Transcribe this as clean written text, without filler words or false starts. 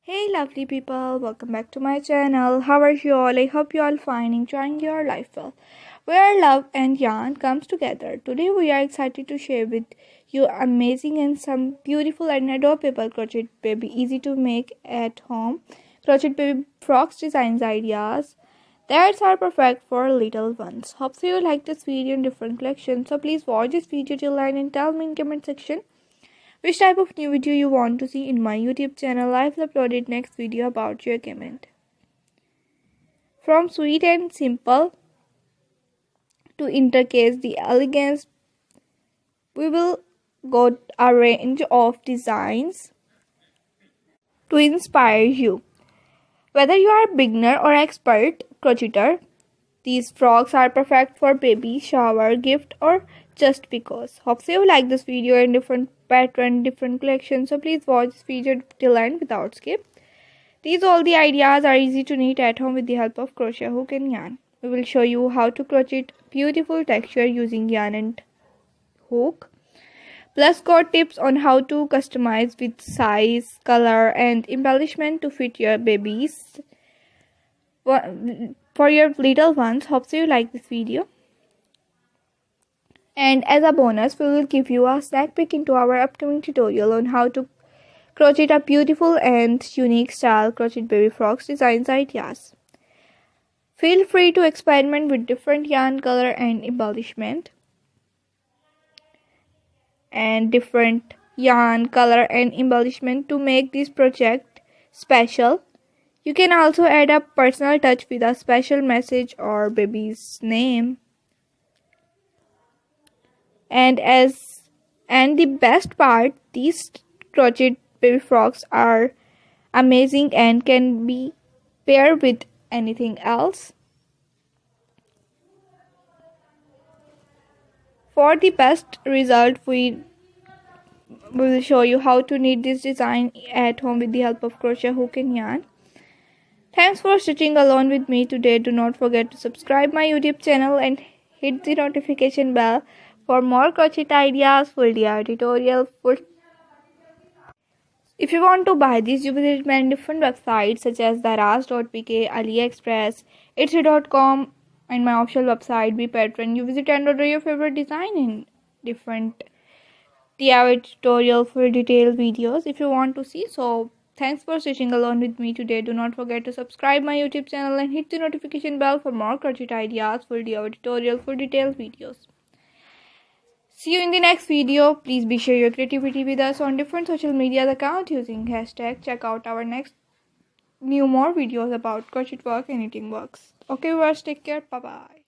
Hey lovely people, welcome back to my channel. How are you all? I hope you all fine, enjoying your life well. Where love and yarn comes together. Today we are excited to share with you amazing and some beautiful and adorable crochet baby easy to make at home crochet baby frocks designs ideas that are perfect for little ones. Hope you like this video in different collections. So please watch this video till end and tell me in comment section which type of new video you want to see in my YouTube channel. I've uploaded next video about your comment. From sweet and simple to intricate the elegance, we will got a range of designs to inspire you. Whether you are a beginner or expert crocheter, these frocks are perfect for baby shower, gift, or just because. Hope you like this video in different pattern, different collections. So please watch this video till end without skip. These all the ideas are easy to knit at home with the help of crochet hook and yarn. We will show you how to crochet beautiful texture using yarn and hook. Plus got tips on how to customize with size, color and embellishment to fit your babies. For your little ones. Hope you like this video. And as a bonus, we will give you a snack peek into our upcoming tutorial on how to crochet a beautiful and unique style crochet baby frocks designs ideas. Feel free to experiment with different yarn, color and embellishment. And different yarn, color and embellishment to make this project special. You can also add a personal touch with a special message or baby's name. And the best part, these crochet baby frocks are amazing and can be paired with anything else. For the best result, we will show you how to knit this design at home with the help of crochet hook and yarn. Thanks for stitching along with me today. Do not forget to subscribe my YouTube channel and hit the notification bell for more crochet ideas, full DIY tutorial. If you want to buy these, you visit many different websites such as daraz.pk, AliExpress, etsy.com and my official website Be Patron. You visit and order your favorite design in different DIY tutorial full detailed videos if you want to see. So thanks for stitching along with me today. Do not forget to subscribe my YouTube channel and hit the notification bell for more crochet ideas, full DIY tutorial, full detailed videos. See you in the next video. Please be share your creativity with us on different social media accounts using hashtag. Check out our next more videos about crochet work and knitting works. Okay viewers, take care. Bye bye.